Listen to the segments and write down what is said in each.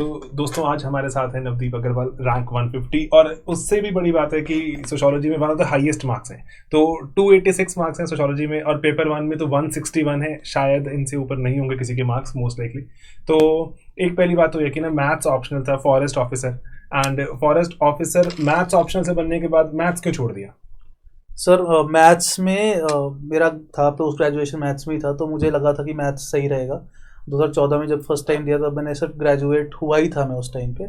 तो दोस्तों आज हमारे साथ है नवदीप अग्रवाल, रैंक 150, और उससे भी बड़ी बात है कि सोशियोलॉजी में one of the highest marks हैं। तो 286 मार्क्स हैं सोशियोलॉजी में, और पेपर 1 में तो 161 है। शायद इनसे ऊपर नहीं होंगे किसी के मार्क्स, मोस्ट लाइकली। तो एक पहली बात तो ये कि ना, मैथ्स ऑप्शनल था, forest officer, and forest officer maths optional से बनने के बाद मैथ्स क्यों छोड़ दिया? सर मैथ्स में मेरा था, पोस्ट ग्रेजुएशन मैथ्स में ही था, तो मुझे लगा था कि मैथ्स सही रहेगा। 2014 में जब फर्स्ट टाइम दिया तब मैंने सर ग्रेजुएट हुआ ही था मैं उस टाइम पे,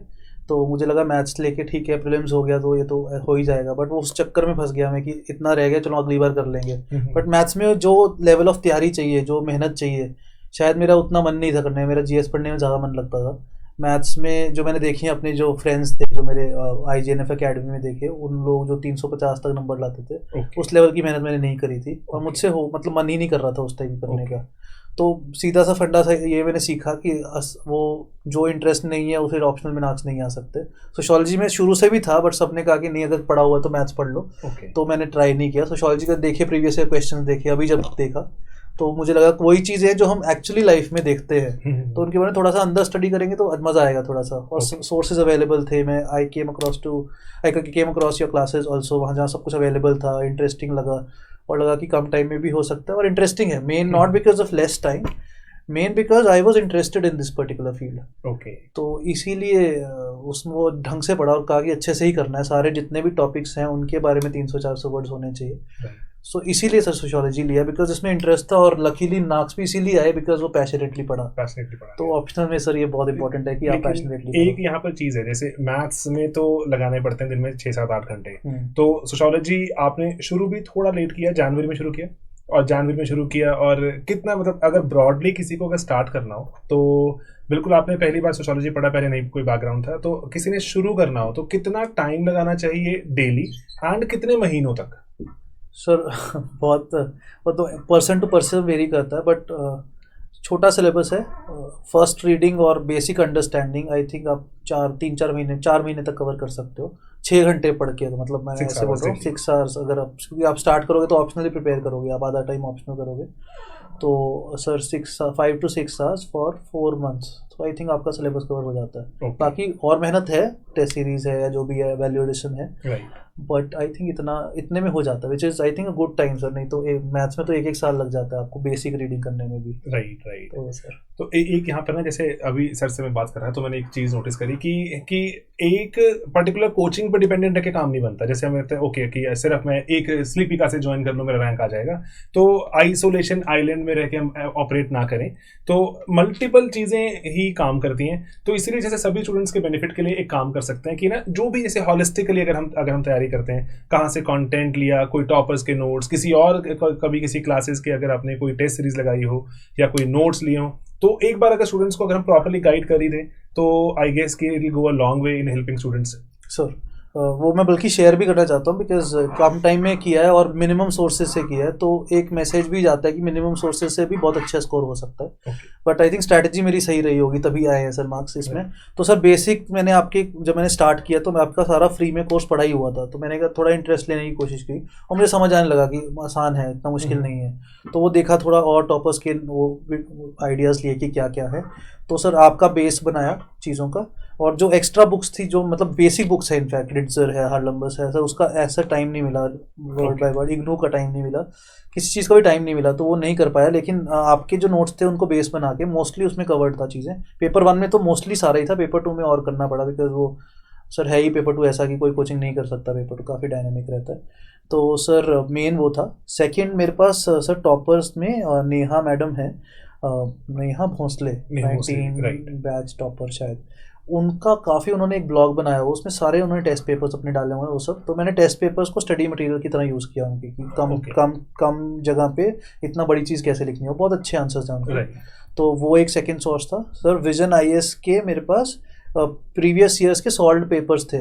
तो मुझे लगा मैथ्स लेके ठीक है, प्रीलिम्स हो गया तो ये तो हो ही जाएगा। बट वो उस चक्कर में फंस गया मैं कि इतना रह गया, चलो अगली बार कर लेंगे। बट मैथ्स में जो लेवल ऑफ तैयारी चाहिए, जो मेहनत चाहिए, शायद मेरा उतना मन नहीं था करने में। मेरा जीएस पढ़ने में ज़्यादा मन लगता था। मैथ्स में जो मैंने देखे अपने जो फ्रेंड्स थे, जो मेरे IGNF अकेडमी में देखे, उन लोग जो 350 तक नंबर लाते थे, उस लेवल की मेहनत मैंने नहीं करी थी, और मुझसे मतलब मन ही नहीं कर रहा था उस टाइम करने का। तो सीधा सा फंडा सा ये मैंने सीखा कि वो जो इंटरेस्ट नहीं है उसे ऑप्शनल में मार्क्स नहीं आ सकते। सोशियोलॉजी में शुरू से भी था, बट सबने कहा कि नहीं, अगर पढ़ा हुआ तो मैथ्स पढ़ लो। तो मैंने ट्राई नहीं किया। सोशियोलॉजी का देखे, प्रीवियस ईयर क्वेश्चन देखे, अभी जब देखा तो मुझे लगा वही चीज़ है जो हम एक्चुअली लाइफ में देखते हैं, तो उनके बारे में थोड़ा सा अंदर स्टडी करेंगे तो मज़ा आएगा थोड़ा सा। और सोर्सेज अवेलेबल थे। मैं I came across your classes also, वहाँ जहाँ सब कुछ अवेलेबल था, इंटरेस्टिंग लगा, और लगा कि कम टाइम में भी हो सकता है और इंटरेस्टिंग है। Main not because of less time, main because I was interested in this particular field. तो इसीलिए उसमें वो ढंग से पढ़ा और कहा कि अच्छे से ही करना है, सारे जितने भी टॉपिक्स हैं उनके बारे में 300-400 वर्ड्स होने चाहिए। सो इसीलिए सर सोशियोलॉजी लिया, बिकॉज इसमें इंटरेस्ट था, और लकीली मार्क्स भी इसीलिए आए बिकॉज वो पैशनेटली पढ़ा। तो ऑप्शनल में सर ये बहुत इंपॉर्टेंट है कि आप पैशनेटली। एक यहाँ पर चीज़ है, जैसे मैथ्स में तो लगाने पड़ते हैं दिन में 6-7-8 घंटे, तो सोशियोलॉजी आपने शुरू भी थोड़ा लेट किया, जनवरी में शुरू किया, और कितना, मतलब अगर ब्रॉडली किसी को अगर स्टार्ट करना हो तो बिल्कुल आपने पहली बार सोशियोलॉजी पढ़ा, पहले नहीं कोई बैकग्राउंड था, तो किसी ने शुरू करना हो तो कितना टाइम लगाना चाहिए डेली, एंड कितने महीनों तक? सर बहुत वो तो पर्सन टू पर्सन वेरी करता है, बट छोटा सिलेबस है। फर्स्ट रीडिंग और बेसिक अंडरस्टैंडिंग आई थिंक आप 4 महीने तक कवर कर सकते हो, 6 घंटे पढ़ के। मतलब मैं ऐसे बोल रहा हूँ 6 आवर्स। अगर आप, क्योंकि आप स्टार्ट करोगे तो ऑप्शनली प्रिपेयर करोगे, आप आधा टाइम ऑप्शनल करोगे, तो sir 5 to 6 hours for 4 months, तो आई थिंक आपका सिलेबस कवर हो जाता है। बाकी और मेहनत है, टेस्ट सीरीज है या जो भी है, वैल्यू एडिशन है, बट आई थिंक इतने में हो जाता है, which is I think a good time sir. नहीं तो मैथ्स में तो 1 साल लग जाता है आपको बेसिक रीडिंग करने में भी। राइट। तो सर, तो एक यहाँ पर ना, जैसे अभी सर से मैं बात कर रहा था तो मैंने एक चीज़ नोटिस करी कि एक पर्टिकुलर कोचिंग पर डिपेंडेंट रह के काम नहीं बनता। जैसे हम कहते हैं ओके कि सिर्फ मैं एक स्लीपिका से ज्वाइन कर लूँ, मेरा रैंक आ जाएगा, तो आइसोलेशन आइलैंड में रह के हम ऑपरेट ना करें, तो मल्टीपल चीज़ें ही काम करती हैं। तो इसीलिए जैसे सभी स्टूडेंट्स के बेनिफिट के लिए एक काम कर सकते हैं कि ना, जो भी जैसे हॉलिस्टिकली अगर हम तैयारी करते हैं, कहाँ से कंटेंट लिया, कोई टॉपर्स के नोट्स, किसी और कभी किसी क्लासेस के अगर आपने कोई टेस्ट सीरीज लगाई हो या कोई नोट्स लिए हो, तो एक बार अगर स्टूडेंट्स को अगर हम प्रॉपर्ली गाइड कर ही दें तो आई गेस कि it will go a long way in helping students. Sir वो मैं बल्कि शेयर भी करना चाहता हूँ, बिकॉज कम टाइम में किया है और मिनिमम सोर्सेज से किया है, तो एक मैसेज भी जाता है कि मिनिमम सोर्सेज से भी बहुत अच्छा स्कोर हो सकता है। बट आई थिंक स्ट्रैटेजी मेरी सही रही होगी, तभी आए हैं सर मार्क्स इसमें। तो सर बेसिक मैंने जब मैंने स्टार्ट किया तो मैं आपका सारा फ्री में कोर्स पढ़ा ही हुआ था, तो मैंने कहा थोड़ा इंटरेस्ट लेने की कोशिश की, और मुझे समझ आने लगा कि आसान है, इतना मुश्किल नहीं है। तो वो देखा थोड़ा और टॉपर्स के वो आइडियाज़ लिए कि क्या क्या है, तो सर आपका बेस बनाया चीज़ों का। और जो एक्स्ट्रा बुक्स थी, जो मतलब बेसिक बुक्स है, इनफैक्ट रिट्जर है, हार्लम्बस है, सर उसका ऐसा टाइम नहीं मिला, वर्ड बाय वर्ड इग्नू का टाइम नहीं मिला, किसी चीज़ का भी टाइम नहीं मिला, तो वो नहीं कर पाया। लेकिन आपके जो नोट्स थे उनको बेस बना के मोस्टली उसमें कवर्ड था चीज़ें। पेपर 1 में तो मोस्टली सारा ही था, पेपर 2 में और करना पड़ा, बिकॉज वो सर है ही पेपर 2 ऐसा कि कोई कोचिंग नहीं कर सकता, पेपर 2 काफ़ी डायनेमिक रहता है। तो सर मेन वो था। सेकेंड मेरे पास सर टॉपर्स में नेहा मैडम है, नेहा भोंसले, 19 बैच टॉपर शायद, उनका काफ़ी उन्होंने एक ब्लॉग बनाया हुआ, उसमें सारे उन्होंने टेस्ट पेपर्स अपने डाले हुए हैं वो सब। तो मैंने टेस्ट पेपर्स को स्टडी मटेरियल की तरह यूज़ किया उनकी, कि कम जगह पे इतना बड़ी चीज़ कैसे लिखनी हो, बहुत अच्छे आंसर्स हैं उनके। तो वो एक सेकंड सोर्स था। सर विजन IAS के मेरे पास प्रीवियस ईयर्स के सॉल्व्ड पेपर्स थे,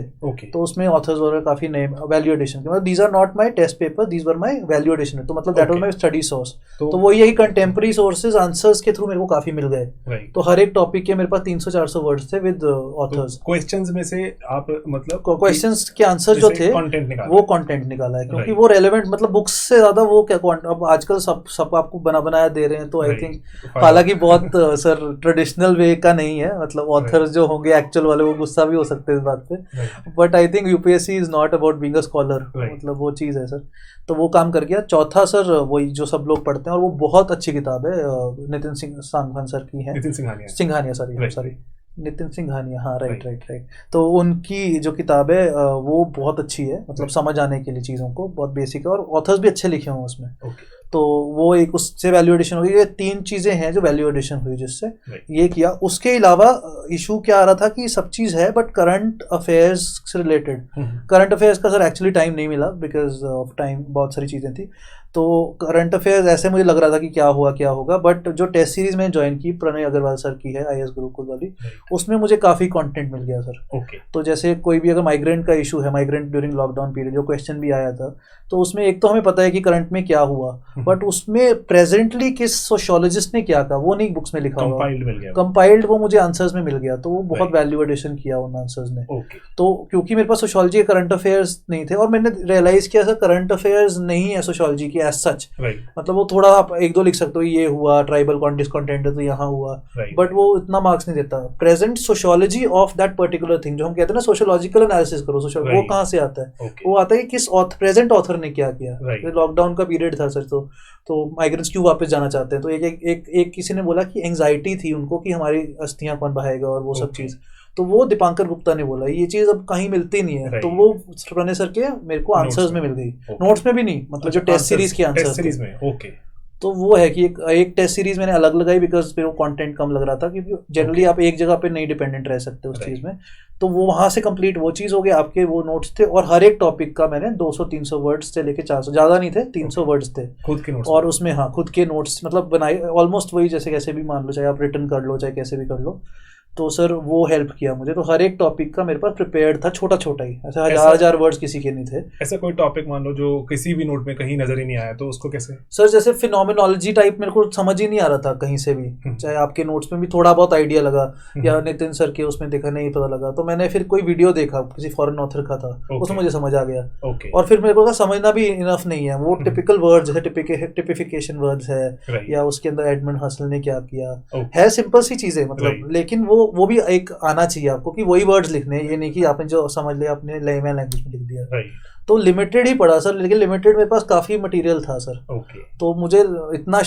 तो उसमें ऑथर्स वगैरह काफ़ी नए वैल्यू एडिशन के, मतलब these are not my test paper, these were my value addition, तो मतलब that was my study source. तो वो यही कंटेम्प्रेरी सोर्सेज आंसर्स के थ्रू मेरे को काफ़ी मिल गए। तो हर एक टॉपिक के मेरे पास 300-400 वर्ड्स थे विद ऑथर्स। क्वेश्चंस में से आप मतलब क्वेश्चंस के आंसर जो थे वो कंटेंट निकाला है, क्योंकि वो रेलेवेंट, मतलब बुक्स से ज़्यादा वो क्या, अब आजकल सब आपको बनाया दे रहे हैं, तो आई थिंक हालांकि बहुत सर ट्रेडिशनल वे का नहीं है, मतलब ऑथर्स जो होंगे एक्चुअल वाले वो गुस्सा भी हो सकते हैं इस बात पे, but I think UPSC is not about being a scholar, मतलब वो चीज़ है सर। तो वो काम कर गया। चौथा सर वही जो सब लोग पढ़ते हैं, और वो बहुत अच्छी किताब है, नितिन सिंह सांगवान सर की है, सिंघानिया सॉरी नितिन सिंघानिया, हाँ राइट। तो उनकी जो किताब है वो बहुत अच्छी है, मतलब समझ आने के लिए चीज़ों को, बहुत बेसिक है, और ऑथर्स भी अच्छे लिखे हुए उसमें। तो वो एक उससे वैल्यू एडिशन हो गई। ये 3 चीज़ें हैं जो वैल्यू एडिशन हुई जिससे ये किया। उसके अलावा इशू क्या आ रहा था कि सब चीज़ है बट करंट अफेयर्स से रिलेटेड, करंट अफेयर्स का सर एक्चुअली टाइम नहीं मिला बिकॉज ऑफ टाइम, बहुत सारी चीज़ें थी। तो करंट अफेयर्स ऐसे मुझे लग रहा था कि क्या होगा, बट जो टेस्ट सीरीज मैंने ज्वाइन की प्रणय अग्रवाल सर की है IAS गुरुकुल वाली, उसमें मुझे काफ़ी कंटेंट मिल गया सर। तो जैसे कोई भी अगर माइग्रेंट का इशू है, माइग्रेंट ड्यूरिंग लॉकडाउन पीरियड जो क्वेश्चन भी आया था, तो उसमें एक तो हमें पता है कि करंट में क्या हुआ, बट उसमें प्रेजेंटली किस सोशियोलॉजिस्ट ने क्या कहा वो नहीं बुक्स में लिखा हुआ, कंपाइल्ड वो मुझे आंसर्स में मिल गया। तो वो बहुत वैल्यू एडिशन किया उन आंसर्स ने। तो क्योंकि मेरे पास सोशियोलॉजी के करंट अफेयर्स नहीं थे, और मैंने रियलाइज किया सर करंट अफेयर्स नहीं है सोशियोलॉजी की एज सच, मतलब वो थोड़ा आप 1-2 लिख सकते हो, ये हुआ ट्राइबल डिस्कंटेंट है तो यहाँ हुआ, बट वो इतना मार्क्स नहीं देता। Present sociology of that particular thing, जो हम कहते हैं ना सोशियोलॉजिकल एनालिसिस करो, वो कहाँ से आता है? वो आता है कि किस प्रेजेंट ऑथर ने क्या किया। लॉकडाउन का पीरियड था सर, तो माइग्रेंट्स क्यों वापस जाना चाहते हैं? तो एक किसी ने बोला कि एंजाइटी थी उनको कि हमारी अस्थियां कौन बहाएगा और वो सब चीज़। तो वो दीपांकर गुप्ता ने बोला, ये चीज़ अब कहीं मिलती नहीं है। तो वो प्रणय सर के मेरे को आंसर्स में मिल गई, नोट्स में भी नहीं, मतलब जो टेस्ट सीरीज के आंसर्स थे। तो वो है कि एक टेस्ट सीरीज मैंने अलग लगाई बिकॉज मेरे को कंटेंट कम लग रहा था, क्योंकि जनरली आप एक जगह पे नहीं डिपेंडेंट रह सकते उस चीज़ में। तो वो वहाँ से कंप्लीट वो चीज़ हो गया। आपके वो नोट्स थे, और हर एक टॉपिक का मैंने 200-300 वर्ड्स से लेके 400, ज़्यादा नहीं थे, 300 वर्ड्स थे खुद के नोट्स। और उसमें हाँ खुद के नोट्स मतलब बनाए ऑलमोस्ट वही, जैसे कैसे भी मान लो, चाहे आप रिटर्न कर लो चाहे कैसे भी कर लो। तो सर वो हेल्प किया मुझे। तो हर एक टॉपिक का मेरे पास प्रिपेयर्ड था, छोटा छोटा ही, ऐसे हजार वर्ड्स किसी के नहीं थे। ऐसा कोई टॉपिक मान लो जो किसी भी नोट में कहीं नजर ही नहीं आया, तो उसको कैसे? सर जैसे फिनोमिनोलॉजी टाइप मेरे को समझ ही नहीं आ रहा था कहीं से भी, चाहे आपके नोट्स में भी थोड़ा बहुत आइडिया लगा या नितिन सर के उसमें देखा नहीं पता लगा, तो मैंने फिर कोई वीडियो देखा किसी फॉरेन ऑथर का था, उसमें मुझे समझ आ गया। और फिर मेरे को समझना भी इनफ नहीं है, वो टिपिकल वर्ड्स है, टिपिफिकेशन वर्ड्स है, या उसके अंदर एडमंड हसल ने क्या किया है, सिंपल सी चीजें मतलब, लेकिन वो भी एक आना चाहिए आपको कि वही वर्ड्स लिखने, ये नहीं कि आपने जो समझ लिया अपने लेमैन लैंग्वेज में लिख दिया। तो लिमिटेड ही पढ़ा सर, लेकिन लिमिटेड मेरे पास काफ़ी मटेरियल था सर। तो मुझे इतना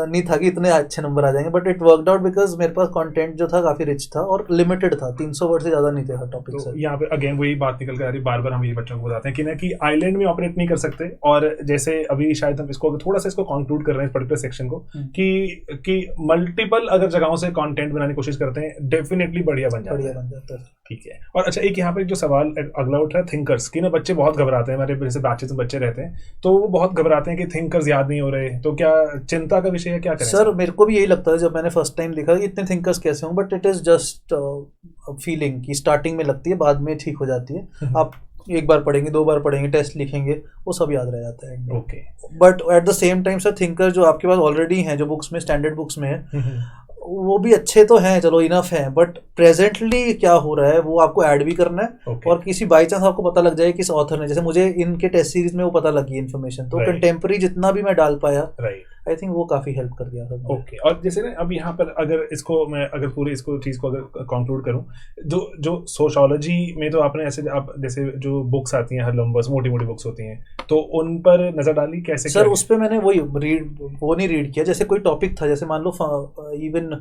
नहीं था कि इतने अच्छे नंबर आ जाएंगे, but it worked out because मेरे पास कंटेंट जो था काफ़ी रिच था और लिमिटेड था, 300 वर्ड से ज़्यादा नहीं थे हर टॉपिक। तो यहाँ पे अगेन वही बात निकल कर आ रही, बार बार हम ये बच्चों को बताते हैं कि ना कि आइलैंड में ऑपरेट नहीं कर सकते। और जैसे अभी शायद हम इसको थोड़ा सा इसको कंक्लूड कर रहे हैं इस पर्टिकुलर सेक्शन को, कि मल्टीपल अगर जगहों से कंटेंट बनाने की कोशिश करते हैं, डेफिनेटली बढ़िया बन जाता है। ठीक है। और अच्छा, एक यहाँ पे जो सवाल अगला उठ रहा है थिंकर्स की ना, बच्चे बहुत घबराते हैं, हमारे जैसे बैचेस में बच्चे रहते हैं तो वो बहुत घबराते हैं कि थिंकर्स याद नहीं हो रहे, तो क्या चिंता का विषय है, क्या करें? सर मेरे को भी यही लगता है जब मैंने फर्स्ट टाइम देखा कि इतने थिंकर्स कैसे हों, but it is just feeling की स्टार्टिंग में लगती है, बाद में ठीक हो जाती है। आप एक बार पढ़ेंगे, 2 बार पढ़ेंगे, टेस्ट लिखेंगे, वो सब याद रह जाता है। Okay. But at the same time sir thinker जो आपके पास ऑलरेडी हैं, जो बुक्स में स्टैंडर्ड बुक्स में है, वो भी अच्छे तो हैं, चलो इनफ है, बट प्रेजेंटली क्या हो रहा है वो आपको ऐड भी करना है। और किसी बाई चांस आपको पता लग जाए किस ऑथर ने, जैसे मुझे इनके टेस्ट सीरीज में वो पता लगी इन्फॉर्मेशन, तो कंटेम्प्रेरी जितना भी मैं डाल पाया, आई थिंक वो काफी हेल्प कर दिया था। ओके। और जैसे ना अब यहाँ पर अगर इसको मैं अगर पूरी इसको चीज़ को अगर कंक्लूड करूँ, जो सोशियोलॉजी में तो आपने ऐसे आप जैसे जो बुक्स आती हैं, हर लंबस मोटी मोटी बुक्स होती हैं, तो उन पर नजर डाली कैसे? सर उस पर मैंने वो नहीं रीड किया। जैसे कोई टॉपिक था, जैसे मान लो इवन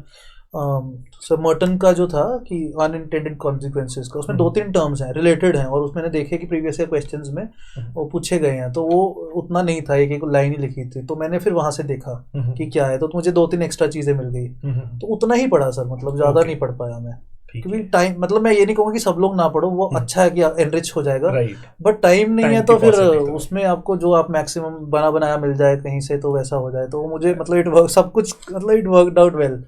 सर मर्टन का जो था कि अनइंटेंडेड कॉन्सिक्वेंसेस का, उसमें 2-3 टर्म्स हैं रिलेटेड हैं, और उसमें देखे कि प्रीवियस ईयर क्वेश्चंस में वो पूछे गए हैं, तो वो उतना नहीं था, एक लाइन ही लिखी थी, तो मैंने फिर वहां से देखा कि क्या है, तो मुझे 2-3 एक्स्ट्रा चीजें मिल गई, तो उतना ही पढ़ा सर, मतलब ज्यादा नहीं पढ़ पाया मैं, क्योंकि टाइम, मतलब मैं ये नहीं कहूँगा कि सब लोग ना पढ़ो, वो अच्छा है कि एनरिच हो जाएगा, बट टाइम नहीं है, तो फिर उसमें आपको जो आप मैक्सिमम बना बनाया मिल जाए कहीं से, तो वैसा हो जाए, तो मुझे मतलब सब कुछ मतलब इट वर्कड आउट वेल,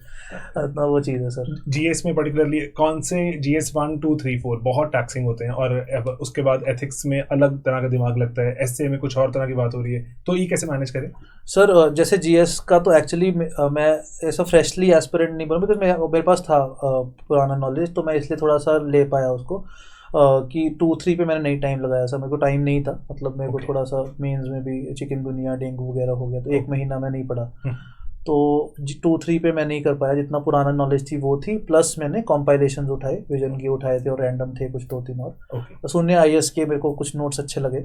वो चीज़ है सर। जीएस में पर्टिकुलरली कौन से GS 1, 2, 3, 4 बहुत टैक्सिंग होते हैं, और उसके बाद एथिक्स में अलग तरह का दिमाग लगता है, एसए में कुछ और तरह की बात हो रही है, तो ये कैसे मैनेज करें? सर जैसे GS का तो एक्चुअली मैं ऐसा फ्रेशली एस्पिरेंट नहीं बना, बिकॉज मेरे पास था पुराना नॉलेज, तो मैं इसलिए थोड़ा सा ले पाया उसको, कि 2-3 पे मैंने नहीं टाइम लगाया सर, मेरे को टाइम नहीं था, मतलब मेरे को थोड़ा सा मेंस में भी चिकनगुनिया डेंगू वगैरह हो गया, तो 1 महीना मैं नहीं पढ़ा, तो 2-3 पे मैं नहीं कर पाया, जितना पुराना नॉलेज थी वो थी, प्लस मैंने कॉम्पाइलेशन उठाए, विजन की उठाए थे और रैंडम थे कुछ 2-3 और बस उन्हें IS के मेरे को कुछ नोट्स अच्छे लगे।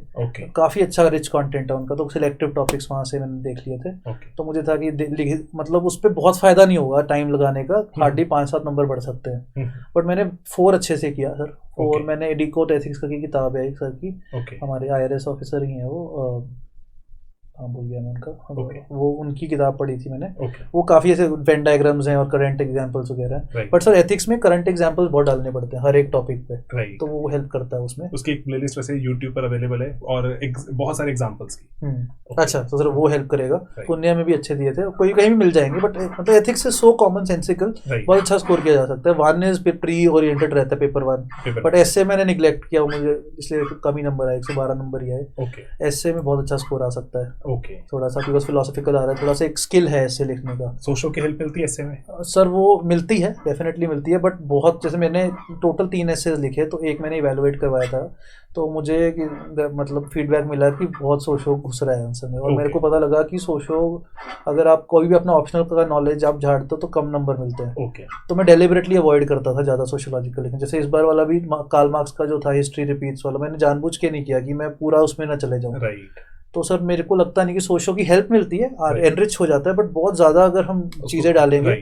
काफ़ी अच्छा रिच कंटेंट है उनका, तो सिलेक्टिव टॉपिक्स वहाँ से मैंने देख लिए थे। तो मुझे था कि मतलब उस पर बहुत फ़ायदा नहीं होगा टाइम लगाने का, हार्डली 5-7 नंबर बढ़ सकते हैं, बट मैंने 4 अच्छे से किया सर। और मैंने एडिकोट एथिक्स की किताब है एक सर की, हमारे IRS ऑफिसर ही हैं वो, हाँ भूल गया मैं उनका, वो उनकी किताब पढ़ी थी मैंने। वो काफ़ी ऐसे वेन डायग्राम्स हैं और करंट एग्जांपल्स वगैरह, बट सर एथिक्स में करंट एग्जांपल्स बहुत डालने पड़ते हैं हर एक टॉपिक पे, तो वो हेल्प करता है उसमें। उसकी एक प्लेलिस्ट वैसे यूट्यूब पर अवेलेबल है और बहुत सारे एग्जांपल्स की। अच्छा, तो सर वो हेल्प करेगा। पुण्य में भी अच्छे दिए थे, कोई कहीं भी मिल जाएंगे, बट मतलब एथिक्स से सो कॉमन सेंसिकल, बहुत अच्छा स्कोर किया जा सकता है। 1 इज प्री ओरिएंटेड रहता है पेपर 1, बट ऐसे मैंने निगलेक्ट किया, मुझे इसलिए कम ही नंबर आए, 112 नंबर ही आए। ऐसे में बहुत अच्छा स्कोर आ सकता है थोड़ा सा, बिकॉज फिलोसफिकल आ रहा है, थोड़ा सा एक स्किल है ऐसे लिखने का। सोशो की हेल्प मिलती है ऐसे में? सर वो मिलती है, डेफिनेटली मिलती है, बट बहुत, जैसे मैंने टोटल 3 एसेज लिखे, तो एक मैंने इवेलुएट करवाया था, तो मुझे मतलब फीडबैक मिला कि बहुत सोशो घुस रहा है आंसर में, और मेरे को पता लगा कि सोशो अगर आप कोई भी अपना ऑप्शनल का नॉलेज आप झाड़ते हो तो कम नंबर मिलते हैं। तो मैं डेलिबरेटली अवॉइड करता था ज़्यादा सोशोलॉजिकल लिखना। जैसे इस बार वाला भी कार्ल मार्क्स का जो था हिस्ट्री रिपीट्स वाला, मैंने जानबूझ के नहीं किया कि मैं पूरा उसमें ना चले जाऊँ। तो सर मेरे को लगता नहीं कि सोशो की हेल्प मिलती है, एनरिच हो जाता है, बट बहुत ज़्यादा अगर हम चीज़ें डालेंगे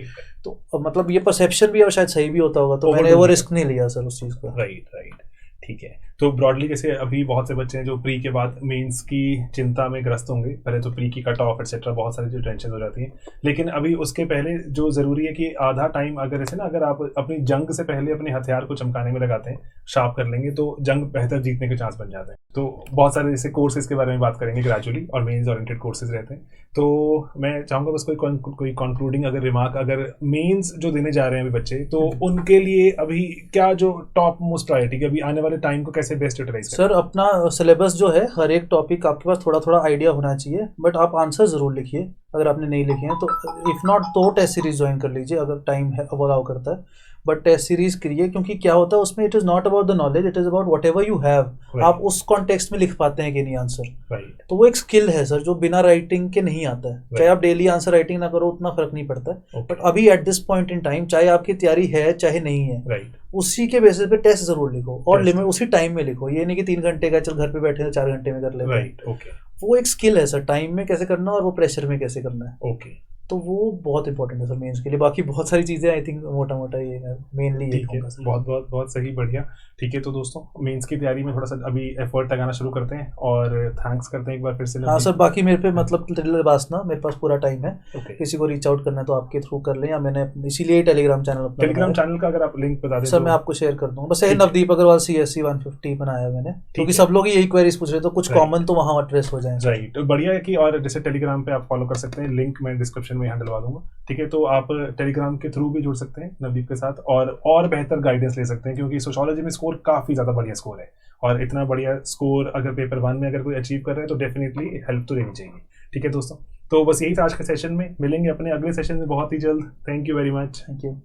तो मतलब ये परसेप्शन भी और शायद सही भी होता होगा, तो मैंने वो रिस्क नहीं लिया सर उस चीज़ का। राइट, ठीक है। तो ब्रॉडली जैसे अभी बहुत से बच्चे हैं जो प्री के बाद मेंस की चिंता में ग्रस्त होंगे, पहले तो प्री की कट ऑफ एटसेट्रा, बहुत सारी जो टेंशन हो जाती है, लेकिन अभी उसके पहले जो ज़रूरी है कि आधा टाइम अगर ऐसे ना, अगर आप अपनी जंग से पहले अपने हथियार को चमकाने में लगाते हैं, शार्प कर लेंगे, तो जंग बेहतर जीतने के चांस बन जाते हैं। तो बहुत सारे जैसे कोर्सेज के बारे में बात करेंगे ग्रेजुअली, और मेंस ओरिएंटेड कोर्सेज रहते हैं। तो मैं चाहूँगा बस कोई कंक्लूडिंग अगर रिमार्क, अगर मेंस जो देने जा रहे हैं अभी बच्चे, तो उनके लिए अभी क्या जो टॉप मोस्ट प्रायोरिटी है, अभी आने वाले टाइम को कैसे बेस्ट यूटिलाइज करें? सर अपना सिलेबस जो है, हर एक टॉपिक आपके पास थोड़ा थोड़ा आइडिया होना चाहिए, बट आप आंसर ज़रूर लिखिए अगर आपने नहीं लिखे हैं तो। इफ़ नॉट तो टेस्ट सीरीज ज्वाइन कर लीजिए अगर टाइम है, अलाउ करता है, बट टेस्ट सीरीज करिए, क्योंकि क्या होता है उसमें, it is not about the knowledge, it is about what ever you have. आप उस कॉन्टेक्स्ट में लिख पाते हैं कि नहीं आंसर, तो वो एक स्किल है सर जो बिना राइटिंग के नहीं आता है। चाहे आप डेली आंसर राइटिंग ना करो, उतना फर्क नहीं पड़ता है, बट अभी at this point in time, चाहे आपकी तैयारी है चाहे नहीं है, उसी के बेसिस पे टेस्ट जरूर लिखो, और लिमिट उसी टाइम में लिखो। ये नहीं कि 3 घंटे का, चल घर पे बैठे 4 घंटे में कर लेते हैं। वो एक स्किल है सर, टाइम में कैसे करना है और वो प्रेशर में कैसे करना है। तो वो बहुत इंपॉर्टेंट है सर मेंस के लिए। बाकी बहुत सारी चीज़ें आई थिंक मोटा मोटा ये है मेनली ये है। बहुत सही, बढ़िया, ठीक है। तो दोस्तों मेंस की तैयारी में थोड़ा सा अभी एफर्ट लगाना शुरू करते हैं, और थैंक्स करते हैं एक बार फिर से। हाँ सर, बाकी मेरे पे मतलब बासना, मेरे पास पूरा टाइम है, किसी को रीच आउट करना है तो आपके थ्रू कर लें, या मैंने इसीलिए टेलीग्राम चैनल का अगर आप लिंक बता दें सर मैं आपको शेयर कर दूँगा। बस नवदीप अग्रवाल CSE 150 बनाया मैंने, क्योंकि सब लोग यही क्वेरीज पूछ रहे हैं, तो कुछ कॉमन तो वहाँ एड्रेस हो जाए। राइट, बढ़िया है कि, और जैसे टेलीग्राम पे आप फॉलो कर सकते हैं, लिंक मैं डिस्क्रिप्शन में यहाँ डलवा दूंगा, ठीक है। तो आप टेलीग्राम के थ्रू भी जुड़ सकते हैं नवदीप के साथ, और बेहतर गाइडेंस ले सकते हैं, क्योंकि सोशियोलॉजी में स्कोर काफ़ी ज़्यादा बढ़िया स्कोर है, और इतना बढ़िया स्कोर अगर पेपर 1 में अगर कोई अचीव कर रहे हैं तो डेफिनेटली हेल्प तो लेनी चाहिए, ठीक है दोस्तों। तो बस यही था आज के सेशन में, मिलेंगे अपने अगले सेशन में बहुत ही जल्द। Thank you very much. Thank you.